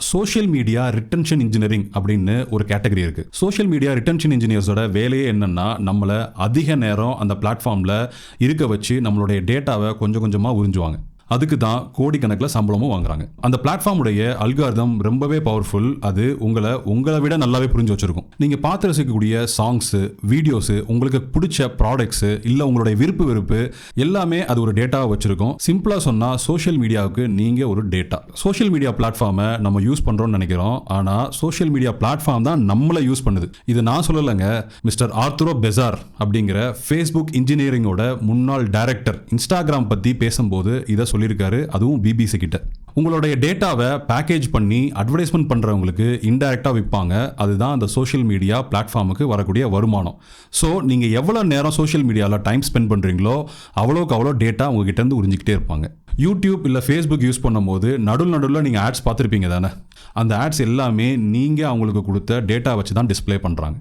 Social media retention engineering அப்படின்னு ஒரு category இருக்கு. சோஷியல் மீடியா ரிட்டன்ஷன் இன்ஜினியர்ஸோட வேலையே என்னன்னா, நம்மளை அதிக நேரம் அந்த பிளாட்ஃபார்ம்ல இருக்க வச்சு நம்மளுடைய டேட்டாவை கொஞ்சம் கொஞ்சமா உறிஞ்சுவாங்க. அதுக்கு தான் கோடிக்கணக்கில் சம்பளமும் வாங்குறாங்க. அந்த பிளாட்ஃபார்முடைய அல்காரிதம் ரொம்பவே பவர்ஃபுல். அது உங்களை விட நல்லாவே புரிஞ்சு வச்சிருக்கும். நீங்க பார்த்து ரசிக்கக்கூடிய சாங்ஸ், வீடியோஸ், உங்களுக்கு பிடிச்ச ப்ராடக்ட்ஸ், இல்ல உங்களுடைய விருப்பு வெறுப்பு எல்லாமே அது ஒரு டேட்டாவை வச்சிருக்கும். சிம்பிளா சொன்னா சோஷியல் மீடியாவுக்கு நீங்க ஒரு டேட்டா. சோஷியல் மீடியா பிளாட்ஃபார்மை நம்ம யூஸ் பண்றோம்னு நினைக்கிறோம். ஆனா சோஷியல் மீடியா பிளாட்ஃபார்ம் தான் நம்மளை யூஸ் பண்ணுது. இது நான் சொல்லலைங்க. மிஸ்டர் ஆர்த்தரோ பெசார் அப்படிங்கிற ஃபேஸ்புக் இன்ஜினியரிங்கோட முன்னாள் டைரக்டர் இன்ஸ்டாகிராம் பத்தி பேசும்போது இதை சொல்லியிருக்காரு. அதுவும் பிபிசி கிட்ட. உங்களுடைய டேட்டாவை பேக்கேஜ் பண்ணி அட்வர்டைஸ்மெண்ட் பண்றவங்களுக்கு இன்டைரக்டா விற்பாங்க. அதுதான் அந்த சோஷியல் மீடியா பிளாட்ஃபார்முக்கு வரக்கூடிய வருமானம். ஸோ நீங்க எவ்வளவு நேரம் சோஷியல் மீடியாவில் டைம் ஸ்பெண்ட் பண்றீங்களோ அவ்வளோக்கு அவ்வளோ டேட்டா உங்ககிட்ட இருந்து உறிஞ்சிக்கிட்டே இருப்பாங்க. யூடியூப் இல்லை ஃபேஸ்புக் யூஸ் பண்ணும்போது நடுவில் நீங்கள் ஆட்ஸ் பார்த்துருப்பீங்க தானே. அந்த ஆட்ஸ் எல்லாமே நீங்கள் அவங்களுக்கு கொடுத்த டேட்டா வச்சு தான் டிஸ்பிளே பண்ணுறாங்க.